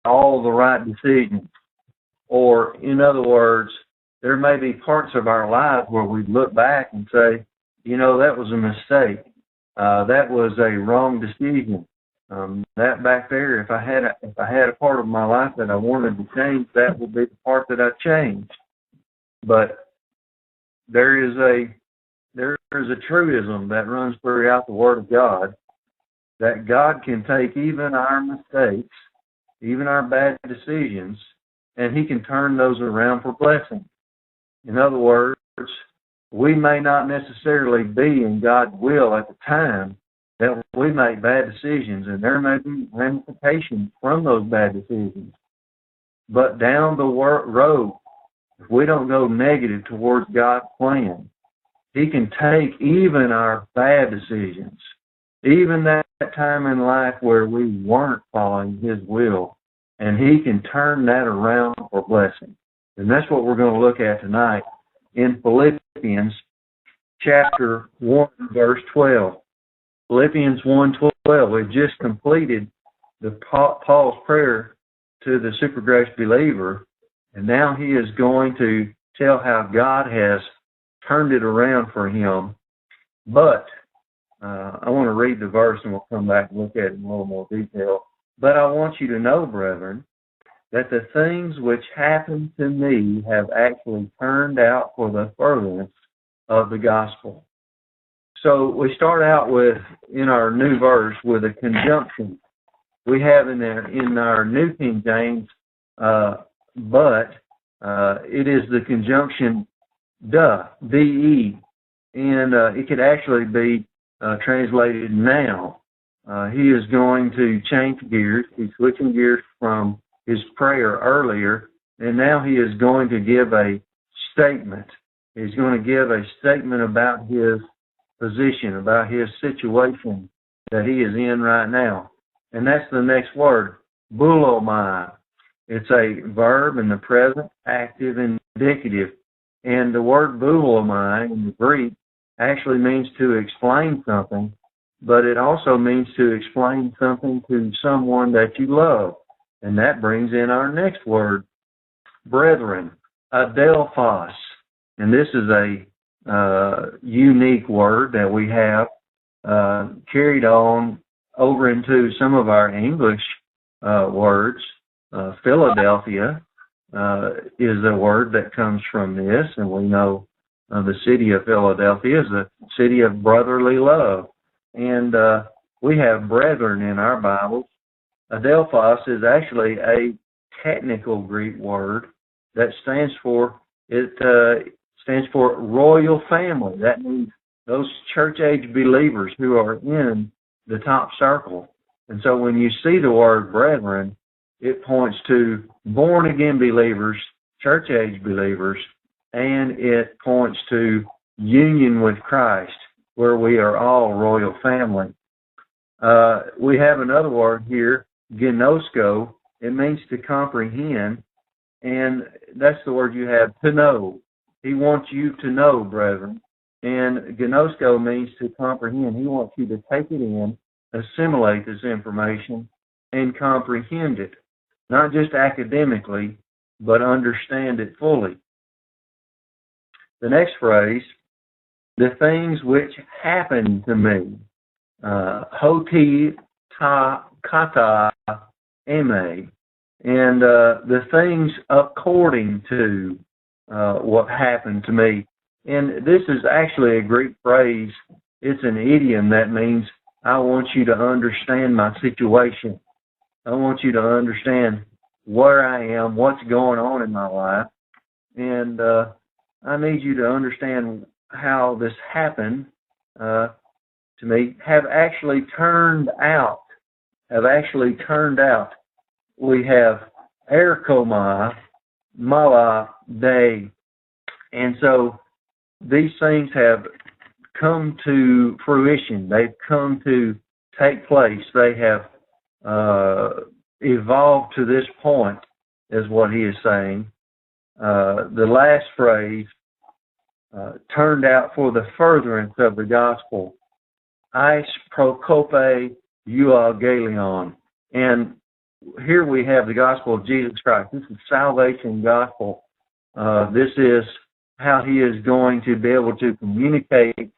all the right decisions. Or, in other words, there may be parts of our lives where we look back and say, that was a mistake. That was a wrong decision. That back there, if I had a part of my life that I wanted to change, that would be the part that I changed. But there is a truism that runs throughout the Word of God, that God can take even our mistakes, even our bad decisions, and He can turn those around for blessing. In other words, we may not necessarily be in God's will at the time that we make bad decisions, and there may be ramifications from those bad decisions. But down the road, if we don't go negative towards God's plan, He can take even our bad decisions, even that time in life where we weren't following His will, and He can turn that around for blessing. And that's what we're going to look at tonight in Philippians chapter 1, verse 12. Philippians 1:12. We've just completed Paul's prayer to the super grace believer, and now he is going to tell how God has turned it around for him. But I want to read the verse, and we'll come back and look at it in a little more detail. But I want you to know, brethren, that the things which happened to me have actually turned out for the furtherance of the gospel. So we start out with, in our new verse, with a conjunction. We have in our New King James, but it is the conjunction D-E, and it could actually be translated now. He is going to change gears. He's switching gears from his prayer earlier, and now he is going to give a statement. He's going to give a statement about his position, about his situation that he is in right now. And that's the next word, boulomai. It's a verb in the present, active, and indicative. And the word boulomai in the Greek actually means to explain something, but it also means to explain something to someone that you love. And that brings in our next word, brethren, adelphos. And this is a unique word that we have carried on over into some of our English words. Philadelphia is a word that comes from this, and we know the city of Philadelphia is a city of brotherly love. And we have brethren in our Bibles. Adelphos is actually a technical Greek word that stands for royal family. That means those church-age believers who are in the top circle. And so when you see the word brethren, it points to born-again believers, church-age believers, and it points to union with Christ, where we are all royal family. We have another word here, gnosko. It means to comprehend, and that's the word you have, to know. He wants you to know, brethren. And gnosko means to comprehend. He wants you to take it in, assimilate this information, and comprehend it. Not just academically, but understand it fully. The next phrase, the things which happened to me. Hoti ta kata eme. And the things according to what happened to me. And this is actually a Greek phrase. It's an idiom that means I want you to understand my situation. I want you to understand where I am, what's going on in my life. And I need you to understand how this happened to me, have actually turned out. We have erkomai, mala, day. And so these things have come to fruition. They've come to take place. They have evolved to this point, is what he is saying. The last phrase, turned out for the furtherance of the gospel. Eis prokope euangelion. And here we have the gospel of Jesus Christ. This is salvation gospel. This is how he is going to be able to communicate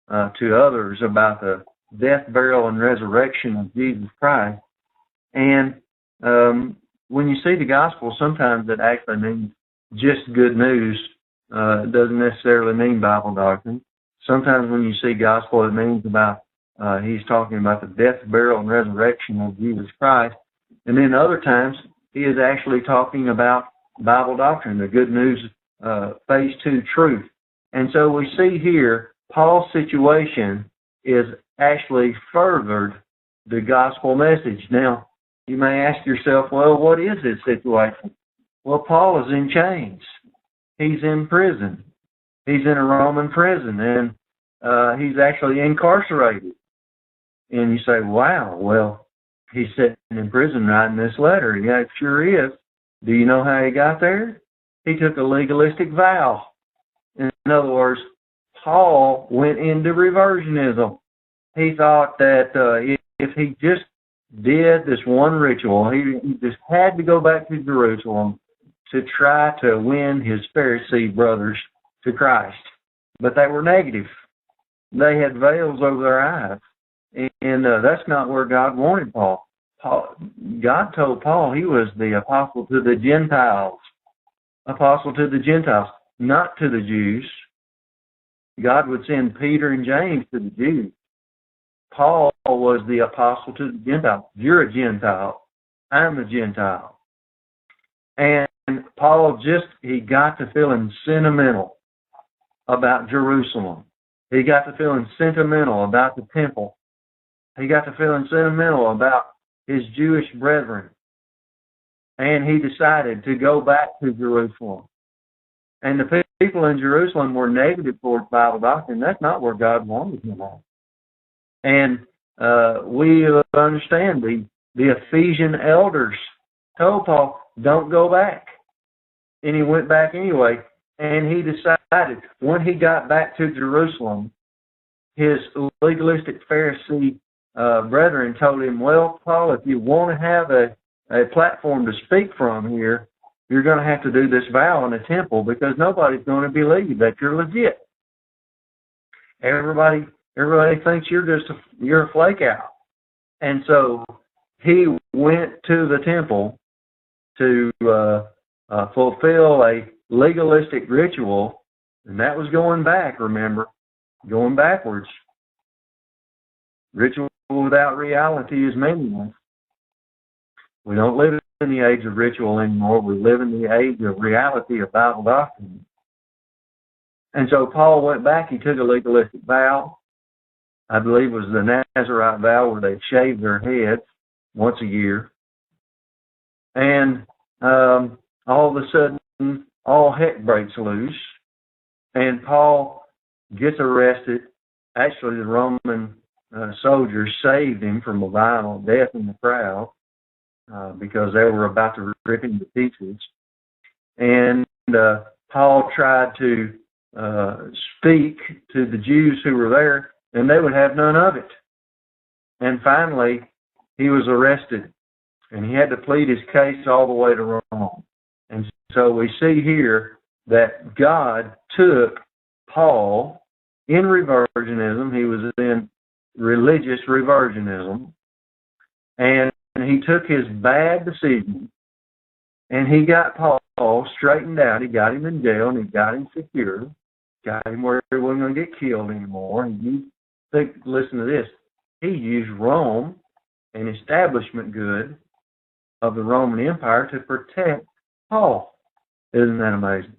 to others about the death, burial, and resurrection of Jesus Christ. And when you see the gospel, sometimes it actually means just good news. It doesn't necessarily mean Bible doctrine. Sometimes when you see gospel, it means about he's talking about the death, burial, and resurrection of Jesus Christ. And then other times, he is actually talking about Bible doctrine, the good news, phase 2 truth. And so we see here, Paul's situation is actually furthered the gospel message. Now, you may ask yourself, well, what is his situation? Well, Paul is in chains. He's in prison. He's in a Roman prison, and he's actually incarcerated. And you say, wow, well, he's sitting in prison writing this letter. Yeah, it sure is. Do you know how he got there? He took a legalistic vow. In other words, Paul went into reversionism. He thought that if he just did this one ritual, he just had to go back to Jerusalem to try to win his Pharisee brothers to Christ. But they were negative. They had veils over their eyes. And that's not where God wanted Paul. God told Paul he was the apostle to the Gentiles. Apostle to the Gentiles, not to the Jews. God would send Peter and James to the Jews. Paul was the apostle to the Gentiles. You're a Gentile. I'm a Gentile. And Paul he got to feeling sentimental about Jerusalem. He got to feeling sentimental about the temple. He got to feeling sentimental about his Jewish brethren. And he decided to go back to Jerusalem. And the people in Jerusalem were negative towards Bible doctrine. That's not where God wanted him at. And we understand the Ephesian elders told Paul, don't go back. And he went back anyway. And he decided, when he got back to Jerusalem, his legalistic Pharisee brethren told him, well, Paul, if you want to have a platform to speak from here, you're going to have to do this vow in the temple because nobody's going to believe that you're legit. Everybody thinks you're a flake out. And so he went to the temple to fulfill a legalistic ritual, and that was going back, remember, going backwards. Ritual without reality is meaningless. We don't live in the age of ritual anymore. We live in the age of reality of Bible doctrine. And so Paul went back. He took a legalistic vow. I believe it was the Nazarite vow where they shaved their heads once a year. And all of a sudden, all heck breaks loose. And Paul gets arrested. Actually, the Roman soldiers saved him from a violent death in the crowd because they were about to rip him to pieces. And Paul tried to speak to the Jews who were there, and they would have none of it. And finally, he was arrested, and he had to plead his case all the way to Rome. And so we see here that God took Paul in reversionism. He was in religious reversionism, and he took his bad decision, and he got Paul straightened out. He got him in jail, and he got him secure, got him where he wasn't going to get killed anymore. And listen to this. He used Rome, an establishment good of the Roman Empire, to protect Paul. Isn't that amazing?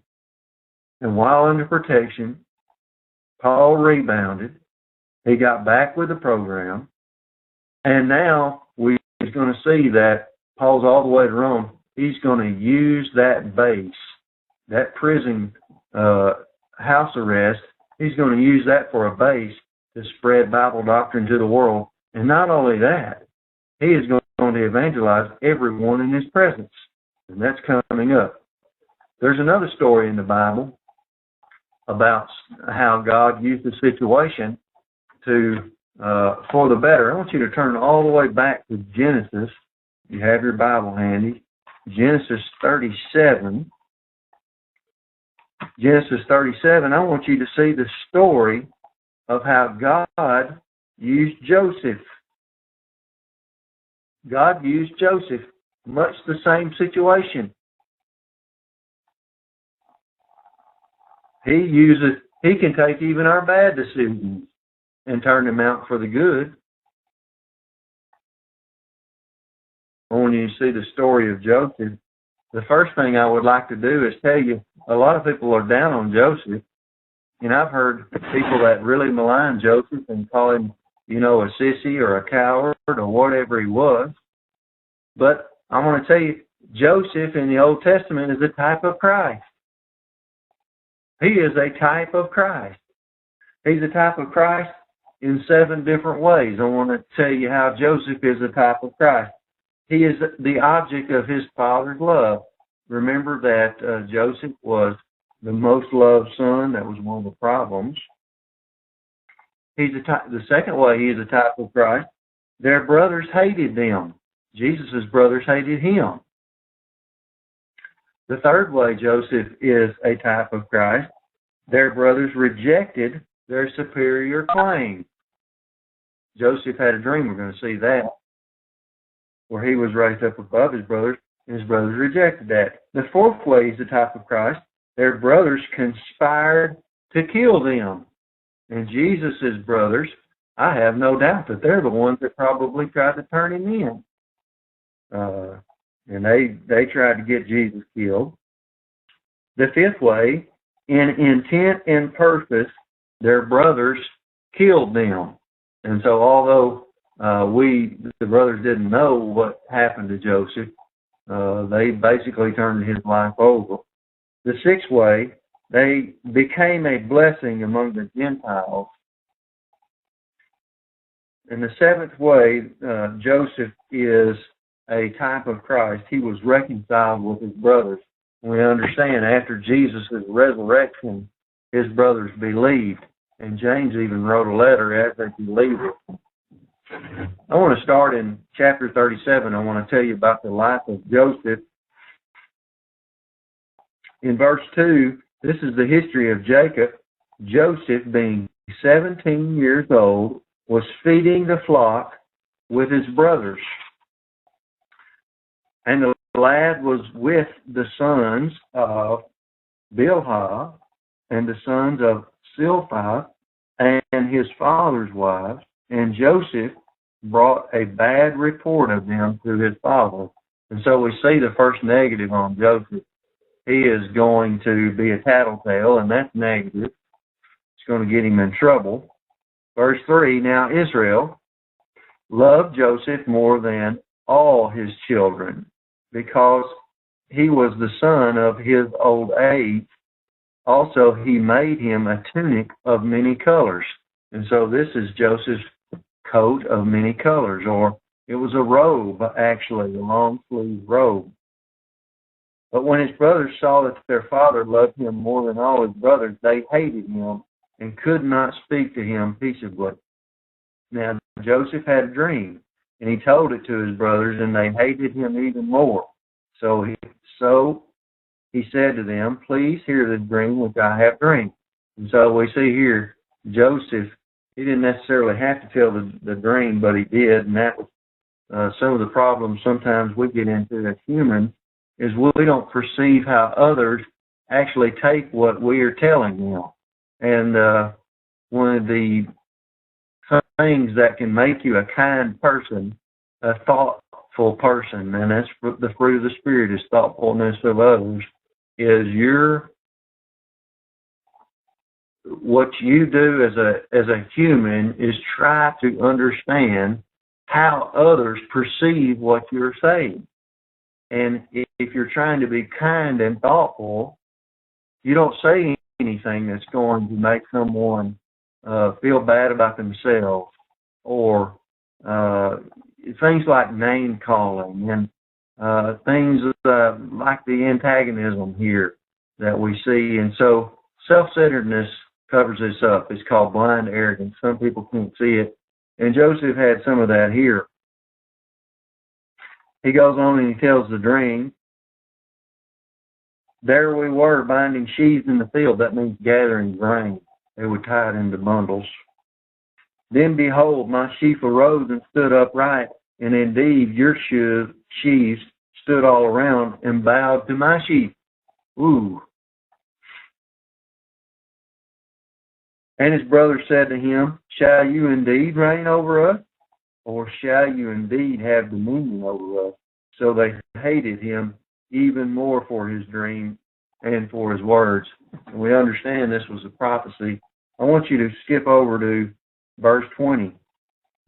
And while under protection, Paul rebounded. He got back with the program. And now we're going to see that Paul's all the way to Rome. He's going to use that base, that prison house arrest. He's going to use that for a base to spread Bible doctrine to the world. And not only that, he is going to evangelize everyone in his presence. And that's coming up. There's another story in the Bible about how God used the situation to for the better. I want you to turn all the way back to Genesis you have your Bible handy, Genesis 37. Genesis 37, I want you to see the story of how God used Joseph. God used Joseph, much the same situation. He can take even our bad decisions and turn them out for the good. When you see the story of Joseph, the first thing I would like to do is tell you, a lot of people are down on Joseph. And I've heard people that really malign Joseph and call him, a sissy or a coward or whatever he was. But I want to tell you, Joseph in the Old Testament is a type of Christ. He is a type of Christ. He's a type of Christ in 7 different ways. I want to tell you how Joseph is a type of Christ. He is the object of his Father's love. Remember that Joseph was the most loved son. That was one of the problems. The second way he is a type of Christ, their brothers hated them. Jesus' brothers hated him. The third way Joseph is a type of Christ, their brothers rejected their superior claim. Joseph had a dream, we're going to see that, where he was raised up above his brothers, and his brothers rejected that. The fourth way he's a type of Christ, their brothers conspired to kill them. And Jesus' brothers, I have no doubt that they're the ones that probably tried to turn him in. And they tried to get Jesus killed. The fifth way, in intent and purpose, their brothers killed them. And so although the brothers didn't know what happened to Joseph, they basically turned his life over. The sixth way, they became a blessing among the Gentiles. And the seventh way, Joseph is a type of Christ. He was reconciled with his brothers. We understand after Jesus' resurrection, his brothers believed. And James even wrote a letter as they believed it. I want to start in chapter 37. I want to tell you about the life of Joseph. In verse 2, this is the history of Jacob. Joseph, being 17 years old, was feeding the flock with his brothers. And the lad was with the sons of Bilhah and the sons of Zilpah and his father's wives, and Joseph brought a bad report of them to his father. And so we see the first negative on Joseph. He is going to be a tattletale, and that's negative. It's going to get him in trouble. Verse 3, now Israel loved Joseph more than all his children, because he was the son of his old age. Also, he made him a tunic of many colors. And so this is Joseph's coat of many colors, or it was a robe, actually, a long-sleeve robe. But when his brothers saw that their father loved him more than all his brothers, they hated him and could not speak to him peaceably. Now, Joseph had a dream, and he told it to his brothers, and they hated him even more. So he said to them, please hear the dream which I have dreamed. And so we see here, Joseph, he didn't necessarily have to tell the dream, but he did. And that was some of the problems sometimes we get into as humans, is we don't perceive how others actually take what we are telling them. And one of the things that can make you a kind person, a thoughtful person, and that's the fruit of the Spirit, is thoughtfulness of others, is what you do as a human is try to understand how others perceive what you're saying. And if you're trying to be kind and thoughtful, you don't say anything that's going to make someone feel bad about themselves, or things like name calling and things like the antagonism here that we see. And so self-centeredness covers this up. It's called blind arrogance. Some people can't see it. And Joseph had some of that here. he goes on and he tells the dream. There we were binding sheaves in the field. That means gathering grain. They would tie it into bundles. Then behold, my sheaf arose and stood upright, and indeed your sheaves stood all around and bowed to my sheaf. Ooh. And his brother said to him, shall you indeed reign over us? Or shall you indeed have dominion over us? So they hated him even more for his dream and for his words. And we understand this was a prophecy. I want you to skip over to verse 20.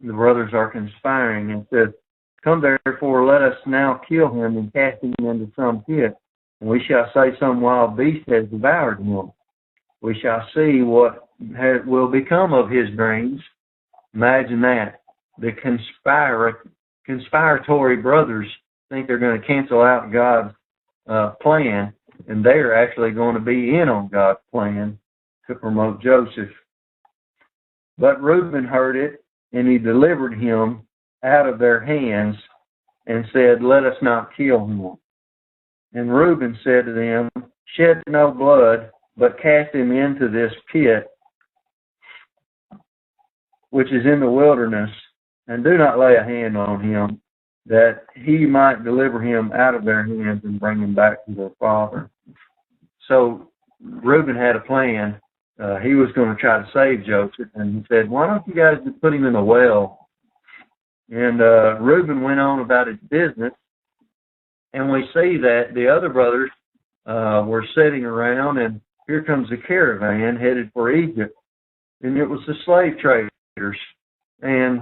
The brothers are conspiring and says, come therefore, let us now kill him and cast him into some pit, and we shall say some wild beast has devoured him. We shall see what will become of his dreams. Imagine that. The conspiratory brothers think they're going to cancel out God's plan, and they're actually going to be in on God's plan to promote Joseph. But Reuben heard it, and he delivered him out of their hands and said, let us not kill him. And Reuben said to them, shed no blood, but cast him into this pit, which is in the wilderness, and do not lay a hand on him, that he might deliver him out of their hands and bring him back to their father. So Reuben had a plan. He was going to try to save Joseph, and he said, why don't you guys just put him in a well? And Reuben went on about his business, and we see that the other brothers were sitting around, and here comes a caravan headed for Egypt, and it was the slave traders, and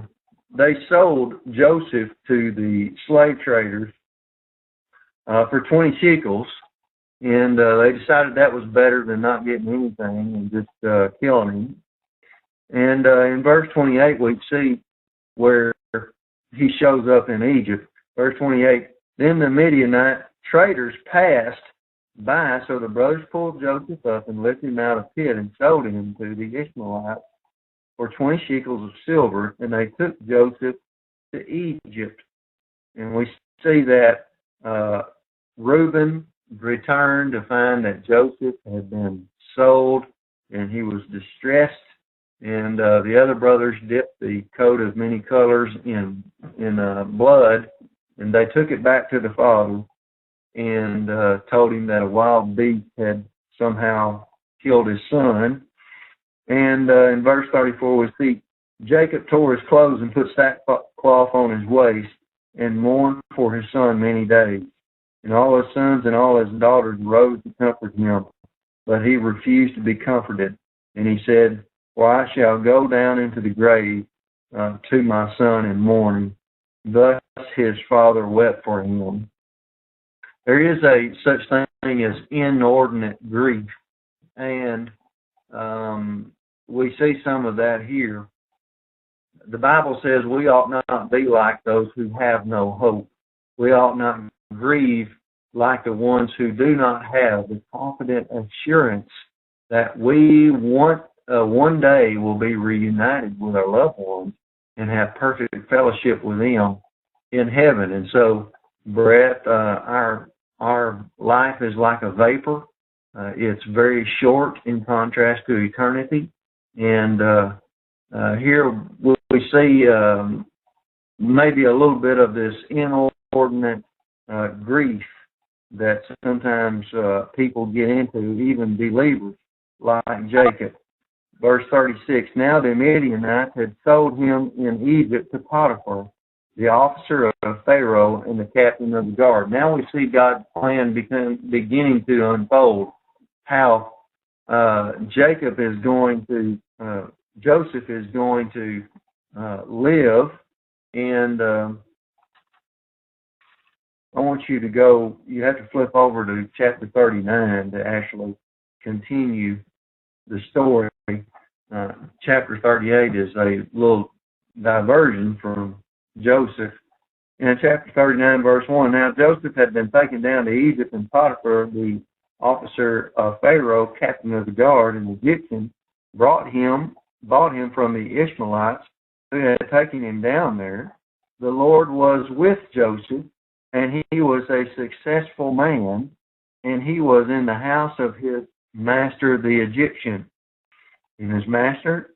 they sold Joseph to the slave traders for 20 shekels, and they decided that was better than not getting anything and just killing him. And in verse 28, we see where he shows up in Egypt. Verse 28, then the Midianite traders passed by, so the brothers pulled Joseph up and lifted him out of the pit and sold him to the Ishmaelites for 20 shekels of silver, and they took Joseph to Egypt. And we see that Reuben returned to find that Joseph had been sold, and he was distressed. And the other brothers dipped the coat of many colors in blood, and they took it back to the father and told him that a wild beast had somehow killed his son. And in verse 34 we see Jacob tore his clothes and put sackcloth on his waist and mourned for his son many days. And all his sons and all his daughters rose to comfort him, but he refused to be comforted. And he said, for I shall go down into the grave to my son in mourning. Thus his father wept for him. There is a such thing as inordinate grief, and we see some of that here. The Bible says we ought not be like those who have no hope. We ought not grieve like the ones who do not have the confident assurance that we one day will be reunited with our loved ones and have perfect fellowship with them in heaven. And so, Brett, our life is like a vapor. It's very short in contrast to eternity. And here we see maybe a little bit of this inordinate grief that sometimes people get into, even believers like Jacob. Verse 36, now the Midianites had sold him in Egypt to Potiphar, the officer of Pharaoh and the captain of the guard. Now we see God's plan beginning to unfold, how Joseph is going to live. And I want you to go, you have to flip over to chapter 39 to actually continue the story. Chapter 38 is a little diversion from Joseph. In chapter 39, verse 1, now Joseph had been taken down to Egypt, and Potiphar, the officer of Pharaoh, captain of the guard, an Egyptian, bought him from the Ishmaelites who had taken him down there. The Lord was with Joseph, and he was a successful man, and he was in the house of his master, the Egyptian. And his master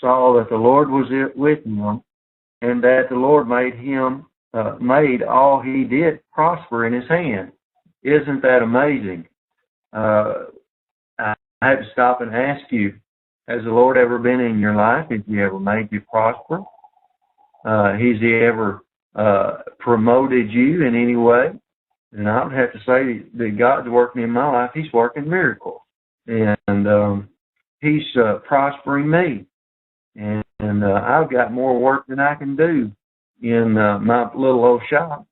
saw that the Lord was with him, and that the Lord made all he did prosper in his hand. Isn't that amazing? I have to stop and ask you, has the Lord ever been in your life? Has he ever made you prosper? Has he ever promoted you in any way? And I would have to say that God's working in my life. He's working miracles. And he's prospering me. And I've got more work than I can do in my little old shop.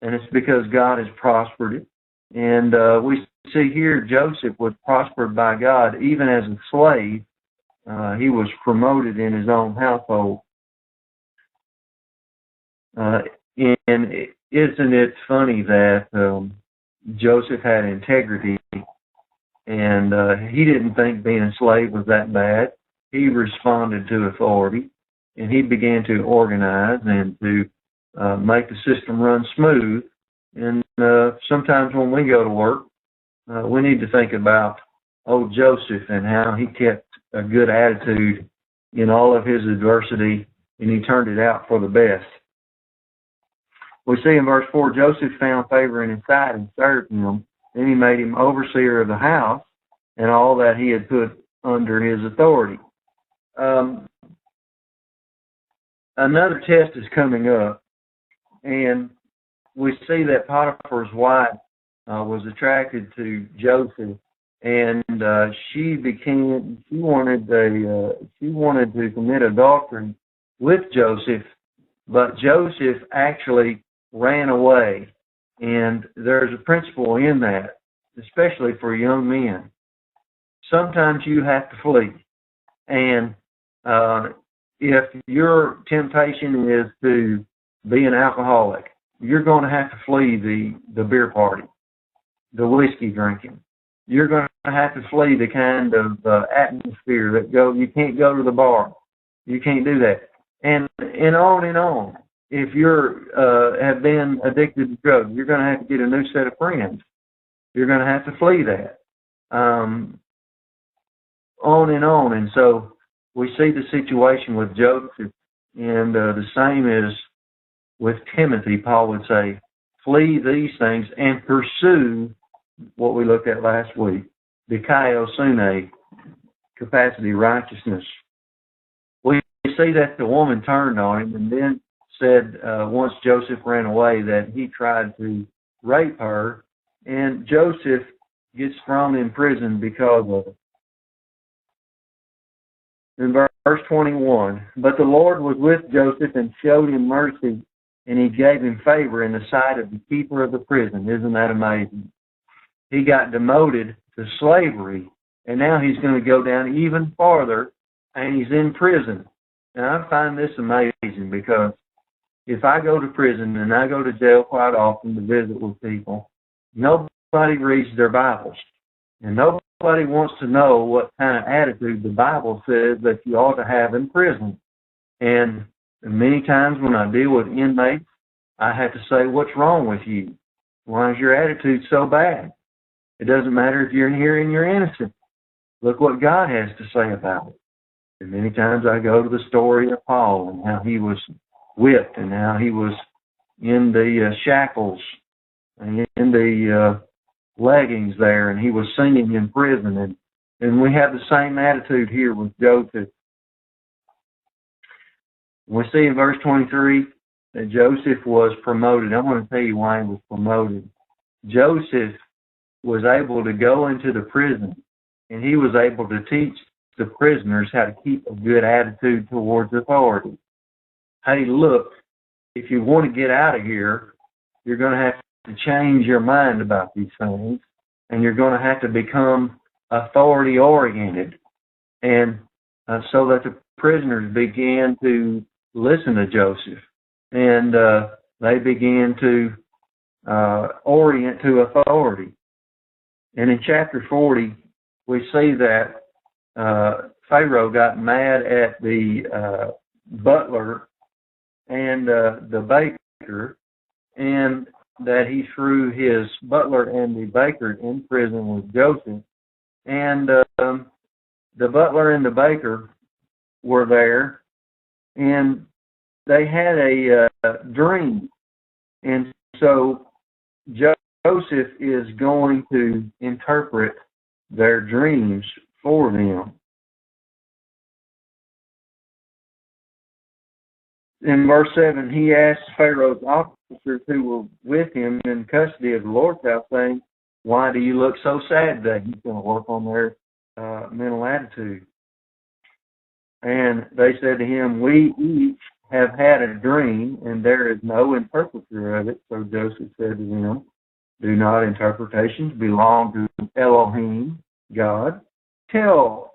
And it's because God has prospered it. And we see here Joseph was prospered by God. Even as a slave, he was promoted in his own household. And isn't it funny that Joseph had integrity, and he didn't think being a slave was that bad. He responded to authority, and he began to organize and to make the system run smooth. And sometimes when we go to work, we need to think about old Joseph and how he kept a good attitude in all of his adversity, and he turned it out for the best. We see in verse 4, Joseph found favor in his sight and served him. Then he made him overseer of the house and all that he had put under his authority. Another test is coming up, and we see that Potiphar's wife was attracted to Joseph, and she wanted to commit adultery with Joseph, but Joseph actually ran away. And there's a principle in that, especially for young men. Sometimes you have to flee. And if your temptation is to be an alcoholic, you're going to have to flee the beer party, the whiskey drinking. You're going to have to flee the kind of atmosphere that you can't go to the bar. You can't do that. And on and on. If you have been addicted to drugs, you're going to have to get a new set of friends. You're going to have to flee that. On and on. And so we see the situation with Joseph, and the same is with Timothy. Paul would say, flee these things and pursue what we looked at last week, dikaiosune, capacity, righteousness. We see that the woman turned on him and then said once Joseph ran away that he tried to rape her, and Joseph gets thrown in prison because of it. In verse 21, but the Lord was with Joseph and showed him mercy, and he gave him favor in the sight of the keeper of the prison. Isn't that amazing? He got demoted to slavery, and now he's going to go down even farther, and he's in prison. Now, I find this amazing because if I go to prison, and I go to jail quite often to visit with people, nobody reads their Bibles. And nobody wants to know what kind of attitude the Bible says that you ought to have in prison. And many times when I deal with inmates, I have to say, what's wrong with you? Why is your attitude so bad? It doesn't matter if you're in here and you're innocent. Look what God has to say about it. And many times I go to the story of Paul and how he was whipped and how he was in the shackles and in the leggings there, and he was singing in prison. And we have the same attitude here with Joseph. We see in verse 23 that Joseph was promoted. I'm going to tell you why he was promoted. Joseph was able to go into the prison, and he was able to teach the prisoners how to keep a good attitude towards authority. Hey, look, if you want to get out of here, you're going to have to change your mind about these things, and you're going to have to become authority-oriented. And so that the prisoners began to listen to Joseph, and they began to orient to authority. And in chapter 40, we see that Pharaoh got mad at the butler and the baker, and that he threw his butler and the baker in prison with Joseph. And the butler and the baker were there, and they had a dream. And so Joseph is going to interpret their dreams for them. In verse 7, he asked Pharaoh's officers who were with him in custody of the Lord's house, saying, "Why do you look so sad today?" He's going to work on their mental attitude. And they said to him, "We each have had a dream, and there is no interpreter of it." So Joseph said to them, "Do not interpretations belong to Elohim, God? Tell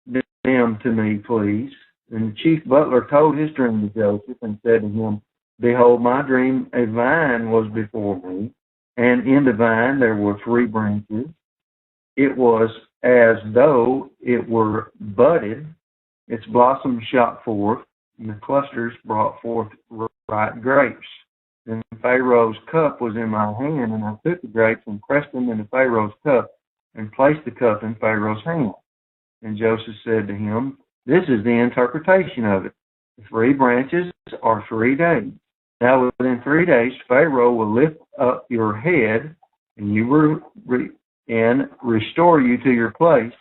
them to me, please." And the chief butler told his dream to Joseph and said to him, "Behold, my dream, a vine was before me, and in the vine there were 3 branches. It was as though it were budded, its blossoms shot forth, and the clusters brought forth ripe grapes. And Pharaoh's cup was in my hand, and I took the grapes and pressed them into Pharaoh's cup, and placed the cup in Pharaoh's hand." And Joseph said to him, "This is the interpretation of it. The 3 branches are 3 days. Now within 3 days Pharaoh will lift up your head, and and restore you to your place,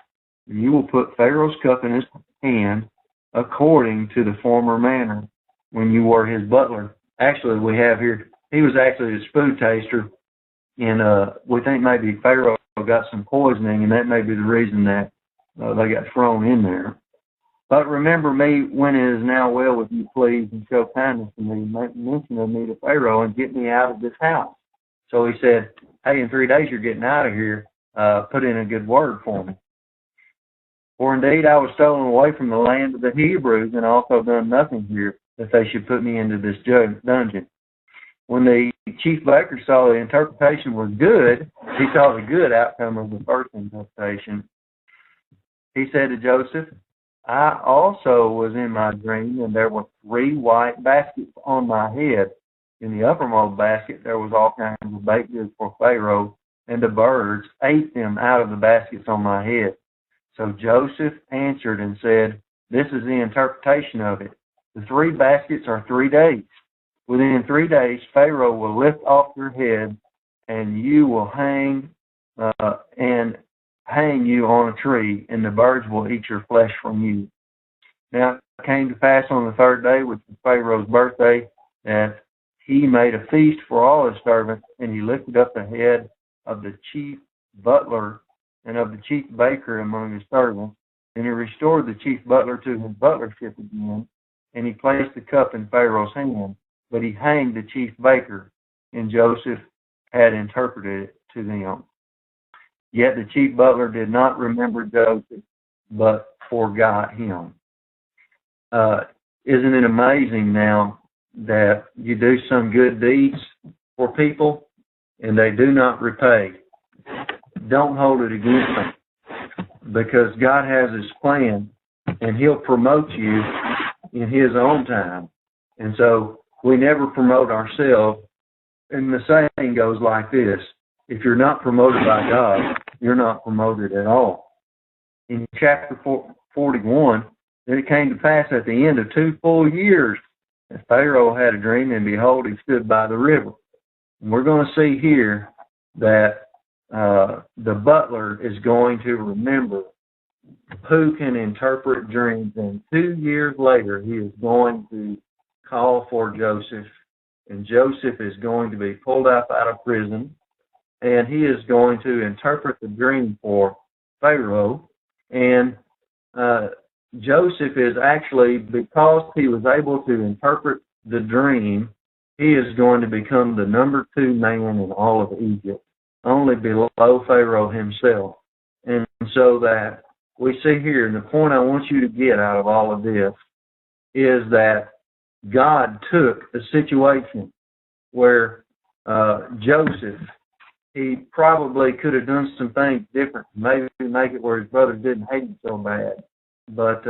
and you will put Pharaoh's cup in his hand according to the former manner when you were his butler." Actually, we have here, he was actually his food taster, and we think maybe Pharaoh got some poisoning, and that may be the reason that they got thrown in there. "But remember me when it is now well with you, please, and show kindness to me. Make mention of me to Pharaoh and get me out of this house." So he said, "Hey, in 3 days you're getting out of here. Put in a good word for me. For indeed I was stolen away from the land of the Hebrews, and also done nothing here, that they should put me into this dungeon." When the chief baker saw the interpretation was good, he saw the good outcome of the first interpretation. He said to Joseph, "I also was in my dream, and there were 3 white baskets on my head. In the uppermost basket there was all kinds of baked goods for Pharaoh, and the birds ate them out of the baskets on my head." So Joseph answered and said, "This is the interpretation of it. The 3 baskets are 3 days. Within 3 days Pharaoh will lift off your head, and you will hang you on a tree, and the birds will eat your flesh from you." Now it came to pass on the 3rd day, which was Pharaoh's birthday, that he made a feast for all his servants, and he lifted up the head of the chief butler and of the chief baker among his servants, and he restored the chief butler to his butlership again, and he placed the cup in Pharaoh's hand, but he hanged the chief baker, and Joseph had interpreted it to them. Yet the chief butler did not remember Joseph, but forgot him. Isn't it amazing now that you do some good deeds for people and they do not repay? Don't hold it against them, because God has his plan, and he'll promote you in his own time. And so we never promote ourselves. And the saying goes like this: if you're not promoted by God, you're not promoted at all. In chapter 41, then it came to pass at the end of 2 full years that Pharaoh had a dream, and behold, he stood by the river. And we're going to see here that the butler is going to remember who can interpret dreams, and 2 years later he is going to call for Joseph, and Joseph is going to be pulled up out of prison, and he is going to interpret the dream for Pharaoh. And Joseph is actually, because he was able to interpret the dream, he is going to become the number 2 man in all of Egypt, only below Pharaoh himself. And so that we see here, and the point I want you to get out of all of this is that God took a situation where Joseph, he probably could have done some things different, maybe make it where his brothers didn't hate him so bad. But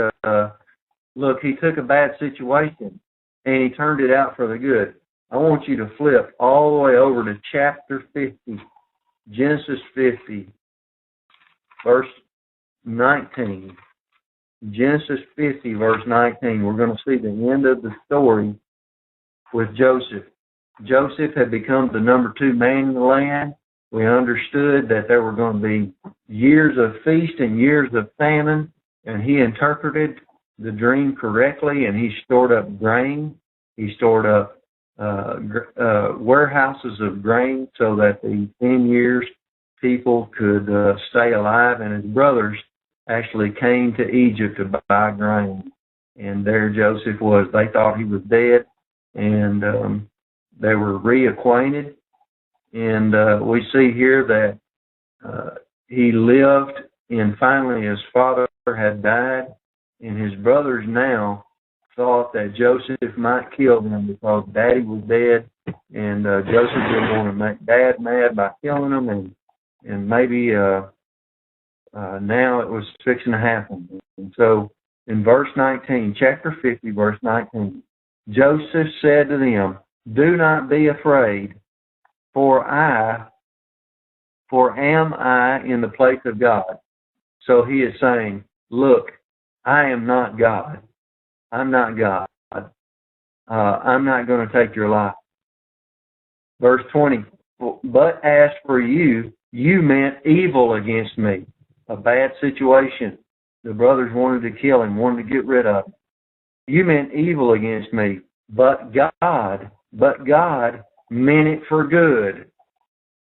look, he took a bad situation and he turned it out for the good. I want you to flip all the way over to chapter 50, Genesis 50, verse 19. Genesis 50, verse 19. We're going to see the end of the story with Joseph. Joseph had become the number 2 man in the land. We understood that there were going to be years of feast and years of famine, and he interpreted the dream correctly, and he stored up grain. He stored up warehouses of grain so that the 10 years people could stay alive, and his brothers actually came to Egypt to buy grain. And there Joseph was. They thought he was dead, and they were reacquainted. And we see here that he lived, and finally his father had died, and his brothers now thought that Joseph might kill them because Daddy was dead, and Joseph didn't want to make Dad mad by killing them, and maybe now it was fixing to happen. And so in verse 19, chapter 50, verse 19, Joseph said to them, "Do not be afraid, for am I in the place of God?" So he is saying, look, I am not God. I'm not God. I'm not going to take your life. Verse 20, but as for you, you meant evil against me. A bad situation. The brothers wanted to kill him, wanted to get rid of him. You meant evil against me, but God meant it for good.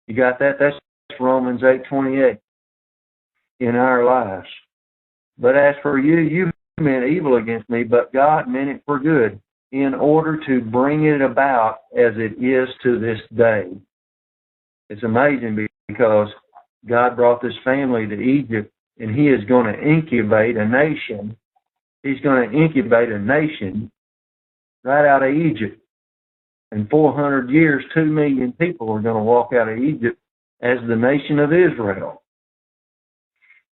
You got that? That's Romans 8:28 in our lives. But as for you, you meant evil against me, but God meant it for good, in order to bring it about as it is to this day. It's amazing because God brought this family to Egypt, and he is going to incubate a nation. He's going to incubate a nation right out of Egypt. In 400 years, 2 million people are going to walk out of Egypt as the nation of Israel.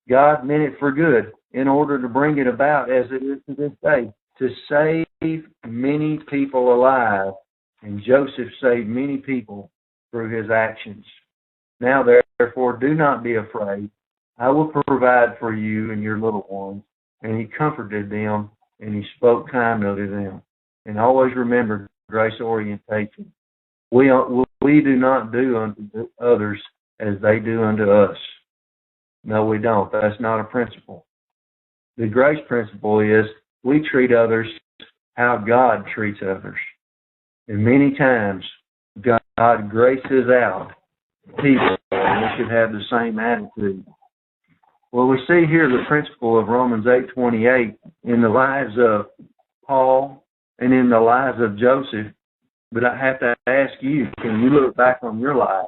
God meant it for good in order to bring it about as it is to this day, to save many people alive. And Joseph saved many people through his actions. Now, therefore, do not be afraid. I will provide for you and your little ones. And he comforted them, and he spoke kindly to them. And always remember grace orientation. We do not do unto others as they do unto us. No, we don't. That's not a principle. The grace principle is we treat others how God treats others. And many times, God graces out people, and we should have the same attitude. Well, we see here the principle of Romans 8:28 in the lives of Paul and in the lives of Joseph. But I have to ask you, can you look back on your life?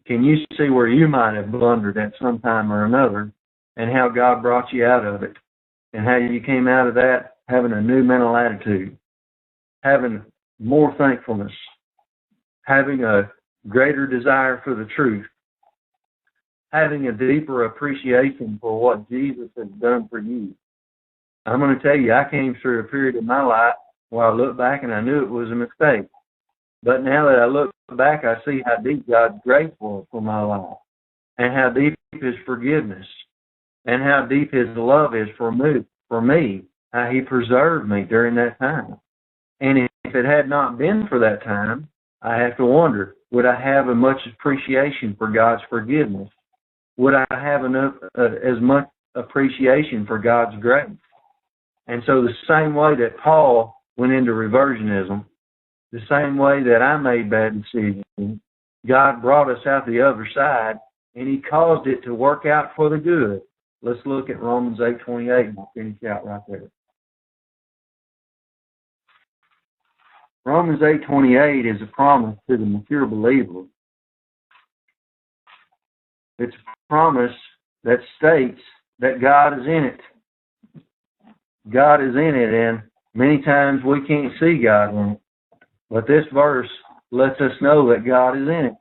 Can you see where you might have blundered at some time or another, and how God brought you out of it, and how you came out of that having a new mental attitude, having more thankfulness, having a greater desire for the truth, having a deeper appreciation for what Jesus has done for you? I'm going to tell you, I came through a period in my life where I look back and I knew it was a mistake. But now that I look back, I see how deep God's grace was for my life, and how deep his forgiveness, and how deep his love is for me, how he preserved me during that time. And if it had not been for that time, I have to wonder, would I have as much appreciation for God's forgiveness? Would I have as much appreciation for God's grace? And so the same way that Paul went into reversionism, the same way that I made bad decisions, God brought us out the other side, and he caused it to work out for the good. Let's look at Romans 8:28, and we'll finish out right there. Romans 8:28 is a promise to the mature believer. It's a promise that states that God is in it. God is in it, and many times we can't see God in it. But this verse lets us know that God is in it.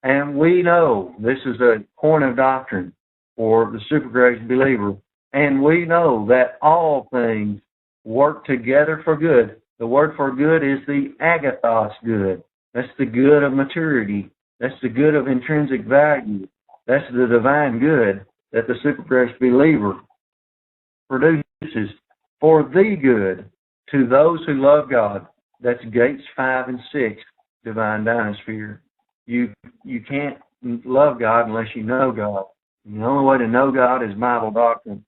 And we know, this is a point of doctrine for the super grace believer, and we know that all things work together for good. The word for good is the agathos good. That's the good of maturity. That's the good of intrinsic value. That's the divine good that the super grace believer produces for the good to those who love God. That's Gates 5 and 6, divine dynasphere. You can't love God unless you know God. And the only way to know God is Bible doctrine.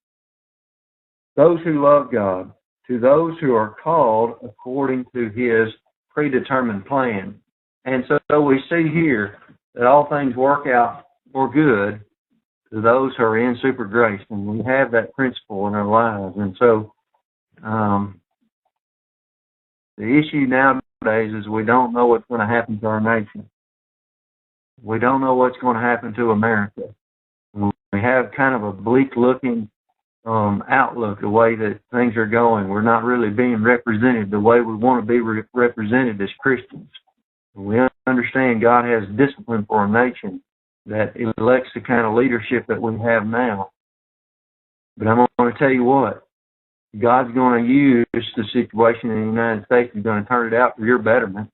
Those who love God, to those who are called according to His predetermined plan. And so we see here that all things work out for good to those who are in super grace, and we have that principle in our lives. And so the issue nowadays is we don't know what's going to happen to our nation. We don't know what's going to happen to America. We have kind of a bleak-looking outlook, the way that things are going. We're not really being represented the way we want to be represented as Christians. We understand God has discipline for a nation that elects the kind of leadership that we have now. But I'm going to tell you what, God's going to use the situation in the United States. He's going to turn it out for your betterment.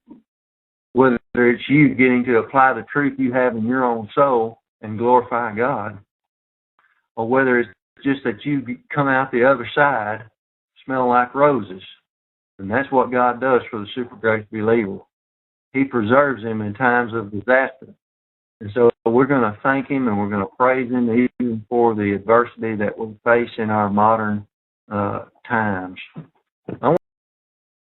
Whether it's you getting to apply the truth you have in your own soul and glorify God, or whether it's just that you come out the other side smelling like roses. And that's what God does for the super grace believer. He preserves them in times of disaster. And so we're going to thank Him and we're going to praise Him even for the adversity that we face in our modern times.